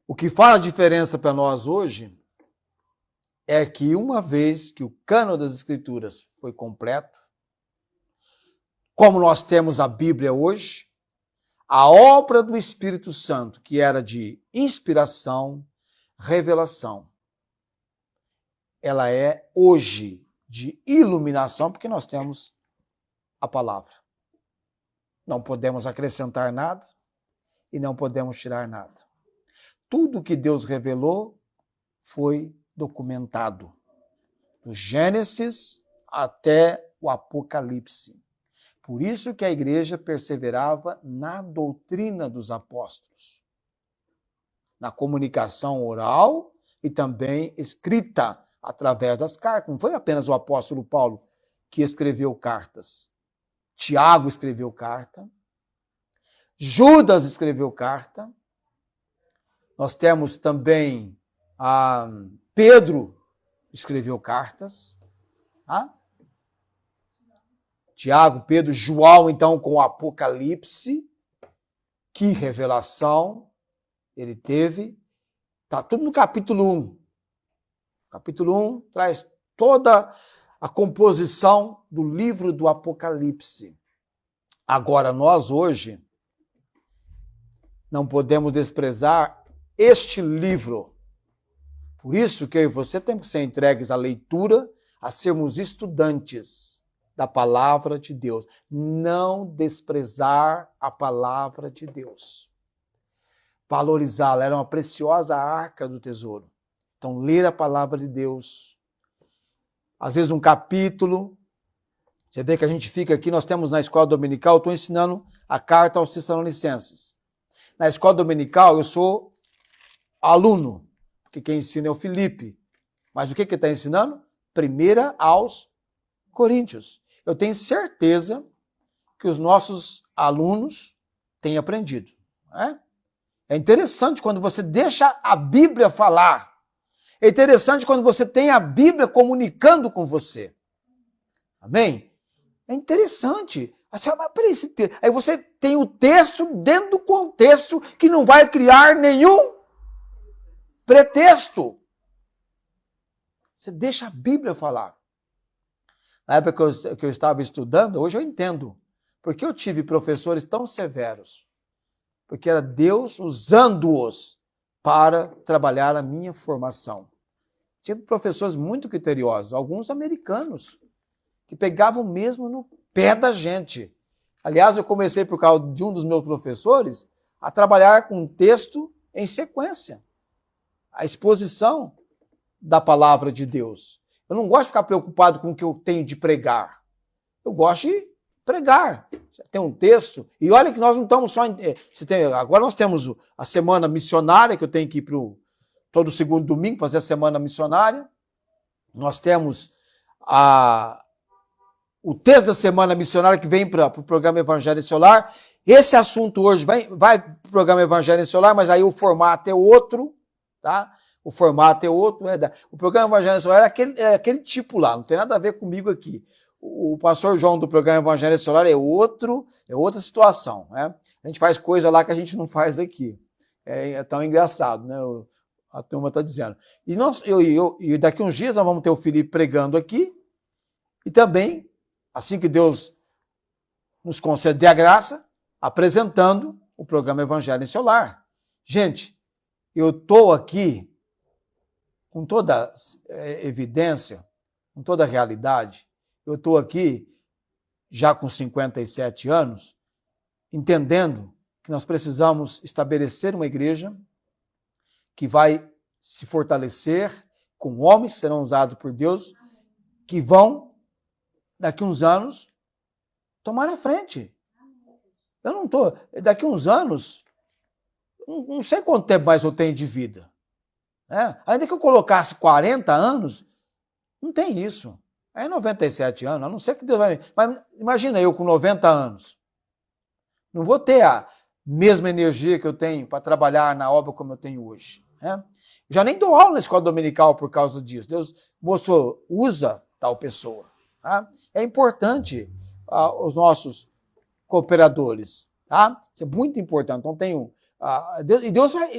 O que faz a diferença para nós hoje é que uma vez que o cânon das Escrituras foi completo, como nós temos a Bíblia hoje, a obra do Espírito Santo, que era de inspiração, revelação, ela é hoje de iluminação, porque nós temos a palavra. Não podemos acrescentar nada e não podemos tirar nada. Tudo que Deus revelou foi documentado, do Gênesis até o Apocalipse. Por isso que a igreja perseverava na doutrina dos apóstolos, na comunicação oral e também escrita através das cartas. Não foi apenas o apóstolo Paulo que escreveu cartas. Tiago escreveu carta, Judas escreveu carta, nós temos também Pedro escreveu cartas, Tiago, Pedro, João, então, com o Apocalipse, que revelação ele teve, está tudo no capítulo 1. Capítulo 1 traz toda a composição do livro do Apocalipse. Agora, nós hoje não podemos desprezar este livro. Por isso que eu e você temos que ser entregues à leitura, a sermos estudantes da palavra de Deus. Não desprezar a palavra de Deus. Valorizá-la. Era uma preciosa arca do tesouro. Então, ler a palavra de Deus. Às vezes um capítulo. Você vê que a gente fica aqui, nós temos na escola dominical, eu estou ensinando a carta aos Tessalonicenses. Na escola dominical, eu sou aluno, porque quem ensina é o Felipe. Mas o que ele está ensinando? 1 aos Coríntios. Eu tenho certeza que os nossos alunos têm aprendido. É interessante quando você deixa a Bíblia falar. É interessante quando você tem a Bíblia comunicando com você. Amém? É interessante. Aí você tem o texto dentro do contexto que não vai criar nenhum pretexto. Você deixa a Bíblia falar. Na época que eu estava estudando, hoje eu entendo. Porque eu tive professores tão severos. Porque era Deus usando-os para trabalhar a minha formação. Tive professores muito criteriosos, alguns americanos, que pegavam mesmo no pé da gente. Aliás, eu comecei, por causa de um dos meus professores, a trabalhar com um texto em sequência. A exposição da palavra de Deus. Eu não gosto de ficar preocupado com o que eu tenho de pregar. Eu gosto de pregar. Tem um texto. E olha que nós não estamos só... Agora nós temos a semana missionária, que eu tenho que ir todo segundo domingo fazer a semana missionária. Nós temos o texto da semana missionária que vem para o programa Evangelho Solar. Esse assunto hoje vai para o programa Evangelho Solar, mas aí o formato é outro, tá? O formato é outro. O programa Evangelho Solar é aquele tipo lá, não tem nada a ver comigo aqui. O pastor João do programa Evangelho Solar é outra situação, né? A gente faz coisa lá que a gente não faz aqui. É tão engraçado, né? A turma está dizendo. E daqui uns dias nós vamos ter o Felipe pregando aqui. E também, assim que Deus nos conceder a graça, apresentando o programa Evangelho em Seu Lar. Gente, eu estou aqui com toda evidência, com toda a realidade, eu estou aqui já com 57 anos, entendendo que nós precisamos estabelecer uma igreja que vai se fortalecer com homens que serão usados por Deus, que vão, daqui uns anos, tomar a frente. Eu não estou... Daqui uns anos, não sei quanto tempo mais eu tenho de vida. Ainda que eu colocasse 40 anos, não tem isso. Aí 97 anos, a não ser que Deus vai... Mas imagina eu com 90 anos. Não vou ter a mesma energia que eu tenho para trabalhar na obra como eu tenho hoje. Já nem dou aula na escola dominical por causa disso. Deus mostrou, usa tal pessoa. É importante os nossos cooperadores. Isso é muito importante. Então,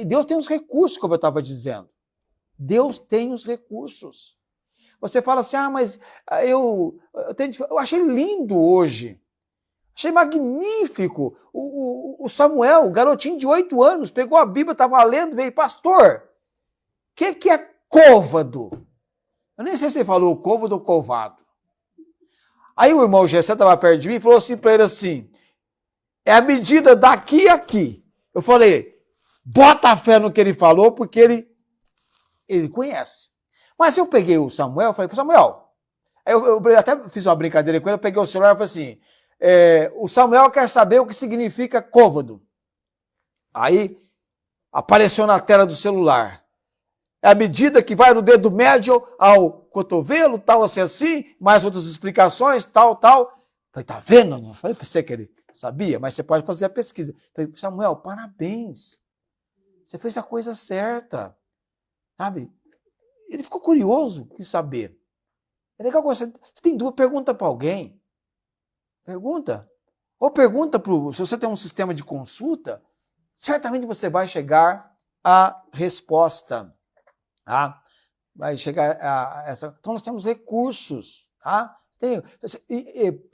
Deus tem os recursos, como eu estava dizendo. Deus tem os recursos. Você fala assim, mas eu achei lindo hoje. Achei magnífico. O Samuel, o garotinho de 8 anos, pegou a Bíblia, estava lendo, veio, pastor, o que é côvado? Eu nem sei se ele falou côvado ou covado. Aí o irmão Gessé estava perto de mim e falou assim para ele assim, é a medida daqui a aqui. Eu falei, bota a fé no que ele falou, porque ele conhece. Mas eu peguei o Samuel, falei, Samuel, eu até fiz uma brincadeira com ele, eu peguei o celular e falei assim, o Samuel quer saber o que significa côvado. Aí apareceu na tela do celular. É a medida que vai do dedo médio ao cotovelo, tal, assim, mais outras explicações, tal. Falei, tá vendo? Eu falei para você que ele sabia, mas você pode fazer a pesquisa. Falei, Samuel, parabéns. Você fez a coisa certa. Sabe? Ele ficou curioso em saber. É legal que você tem dúvida, pergunta para alguém. Pergunta. Ou pergunta se você tem um sistema de consulta, certamente você vai chegar à resposta. Vai chegar a essa. Então nós temos recursos.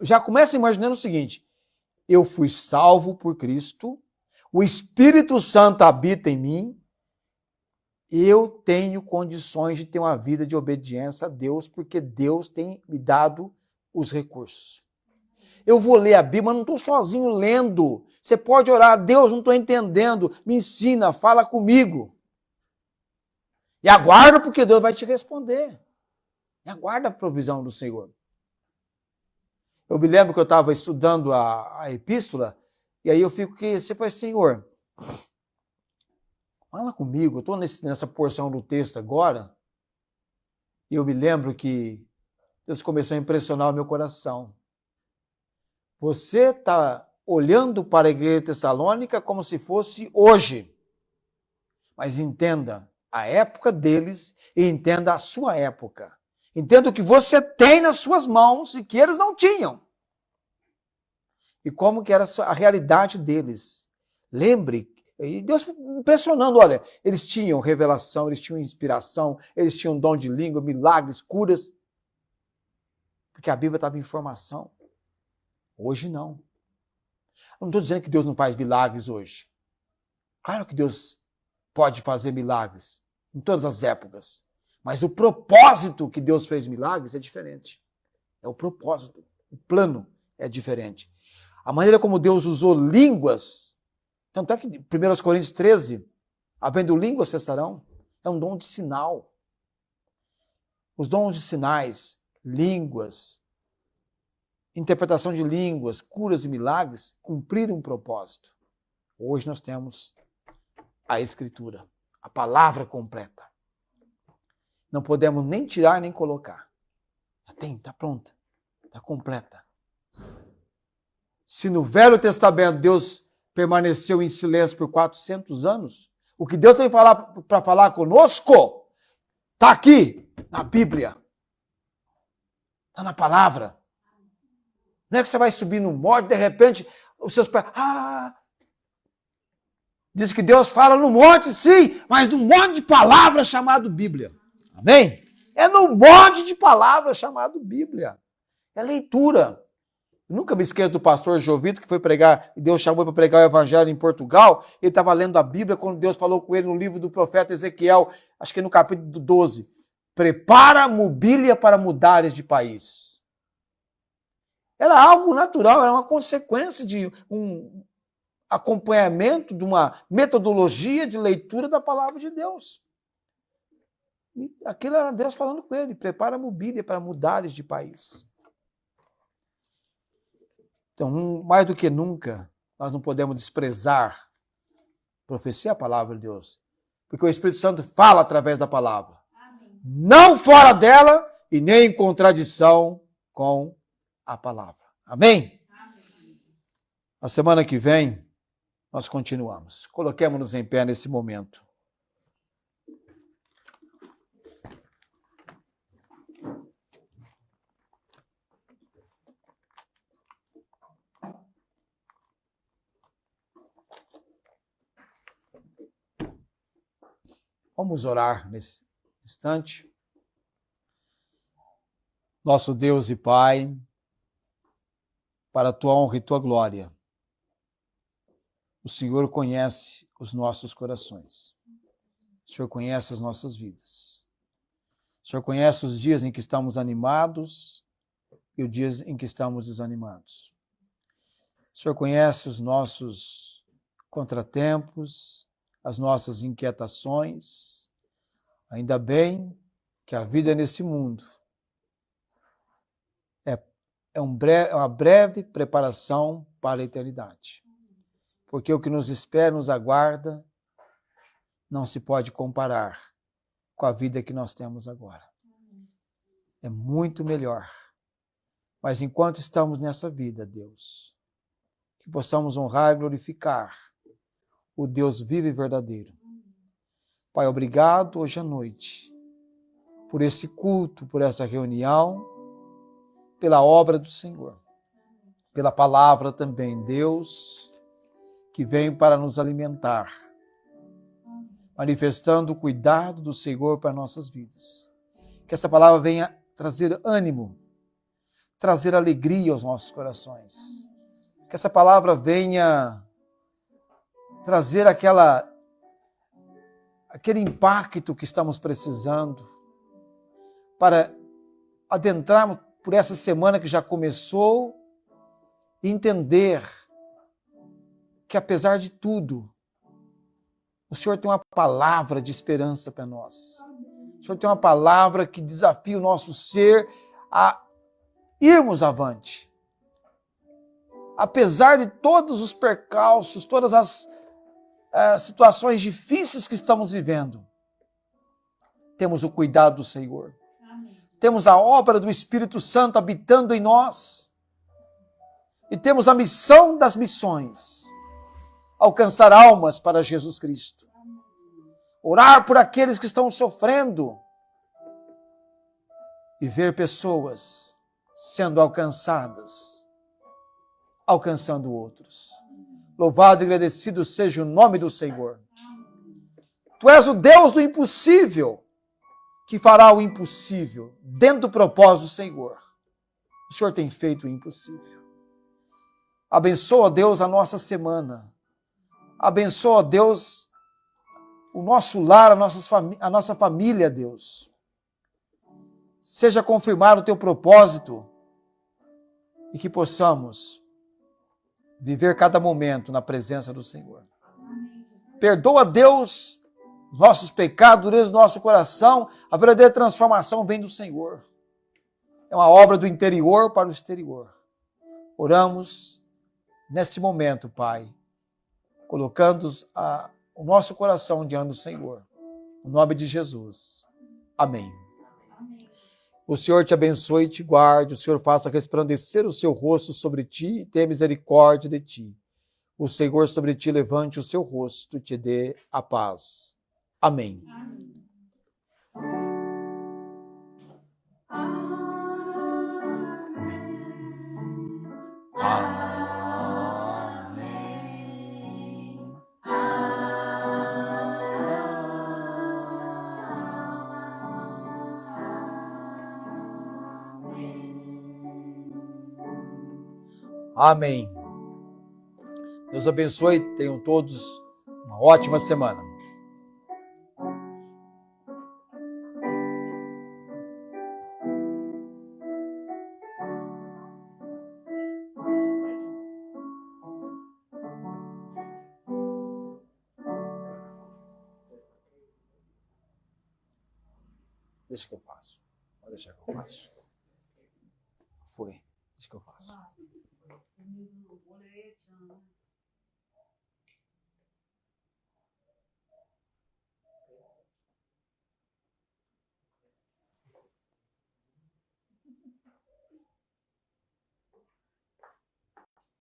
Já começa imaginando o seguinte: eu fui salvo por Cristo, o Espírito Santo habita em mim, eu tenho condições de ter uma vida de obediência a Deus, porque Deus tem me dado os recursos. Eu vou ler a Bíblia, mas não estou sozinho lendo. Você pode orar, Deus, não estou entendendo, me ensina, fala comigo. E aguarda, porque Deus vai te responder. E aguarda a provisão do Senhor. Eu me lembro que eu estava estudando a epístola, e aí eu fico que você fala, Senhor, fala comigo, eu estou nessa porção do texto agora, e eu me lembro que Deus começou a impressionar o meu coração. Você está olhando para a igreja tessalônica como se fosse hoje. Mas entenda a época deles e entenda a sua época. Entenda o que você tem nas suas mãos e que eles não tinham. E como que era a realidade deles. Lembre, e Deus impressionando, olha, eles tinham revelação, eles tinham inspiração, eles tinham dom de língua, milagres, curas. Porque a Bíblia estava em formação. Hoje não. Eu não estou dizendo que Deus não faz milagres hoje. Claro que Deus pode fazer milagres em todas as épocas. Mas o propósito que Deus fez milagres é diferente. É o propósito. O plano é diferente. A maneira como Deus usou línguas, tanto é que 1 Coríntios 13, havendo línguas cessarão, é um dom de sinal. Os dons de sinais, línguas, interpretação de línguas, curas e milagres, cumpriram um propósito. Hoje nós temos a Escritura, a palavra completa. Não podemos nem tirar nem colocar. Já tem, está pronta, está completa. Se no Velho Testamento Deus permaneceu em silêncio por 400 anos, o que Deus tem para falar conosco está aqui na Bíblia. Está na palavra. Não é que você vai subir no monte, de repente, os seus pés... Diz que Deus fala no monte, sim, mas num monte de palavras chamado Bíblia. Amém? É num monte de palavras chamado Bíblia. É leitura. Eu nunca me esqueço do pastor Jovito, que foi pregar, e Deus chamou para pregar o evangelho em Portugal. Ele estava lendo a Bíblia quando Deus falou com ele no livro do profeta Ezequiel, acho que no capítulo 12. Prepara a mobília para mudares de país. Era algo natural, era uma consequência de um acompanhamento, de uma metodologia de leitura da palavra de Deus. E aquilo era Deus falando com ele, prepara a mobília para mudares de país. Então, mais do que nunca, nós não podemos desprezar profecia, a palavra de Deus. Porque o Espírito Santo fala através da palavra. Amém. Não fora dela e nem em contradição com a palavra. Amém? Amém. A semana que vem, nós continuamos. Coloquemos-nos em pé nesse momento. Vamos orar nesse instante. Nosso Deus e Pai, para a tua honra e tua glória, o Senhor conhece os nossos corações. O Senhor conhece as nossas vidas. O Senhor conhece os dias em que estamos animados e os dias em que estamos desanimados. O Senhor conhece os nossos contratempos, as nossas inquietações. Ainda bem que a vida nesse mundo é uma breve preparação para a eternidade. Porque o que nos espera, nos aguarda, não se pode comparar com a vida que nós temos agora. É muito melhor. Mas enquanto estamos nessa vida, Deus, que possamos honrar e glorificar o Deus vivo e verdadeiro. Pai, obrigado hoje à noite por esse culto, por essa reunião, pela obra do Senhor, pela palavra também, Deus, que vem para nos alimentar, manifestando o cuidado do Senhor para nossas vidas. Que essa palavra venha trazer ânimo, trazer alegria aos nossos corações. Que essa palavra venha trazer aquele impacto que estamos precisando para adentrarmos por essa semana que já começou e entender que, apesar de tudo, o Senhor tem uma palavra de esperança para nós. O Senhor tem uma palavra que desafia o nosso ser a irmos avante. Apesar de todos os percalços, todas as situações difíceis que estamos vivendo, temos o cuidado do Senhor. Amém. Temos a obra do Espírito Santo habitando em nós. E temos a missão das missões. Alcançar almas para Jesus Cristo. Orar por aqueles que estão sofrendo. E ver pessoas sendo alcançadas. Alcançando outros. Louvado e agradecido seja o nome do Senhor. Tu és o Deus do impossível, que fará o impossível dentro do propósito do Senhor. O Senhor tem feito o impossível. Abençoa, Deus, a nossa semana. Abençoa, Deus, o nosso lar, a nossa família, Deus. Seja confirmado o teu propósito e que possamos viver cada momento na presença do Senhor. Perdoa, Deus, nossos pecados, dureza do nosso coração. A verdadeira transformação vem do Senhor. É uma obra do interior para o exterior. Oramos neste momento, Pai, colocando o nosso coração diante do Senhor. Em nome de Jesus. Amém. O Senhor te abençoe e te guarde, o Senhor faça resplandecer o seu rosto sobre ti e tenha misericórdia de ti. O Senhor sobre ti levante o seu rosto e te dê a paz. Amém. Amém. Deus abençoe, tenham todos uma ótima semana. Deixa que eu passo. Pode deixar que eu passo. Foi. Deixa que eu faço.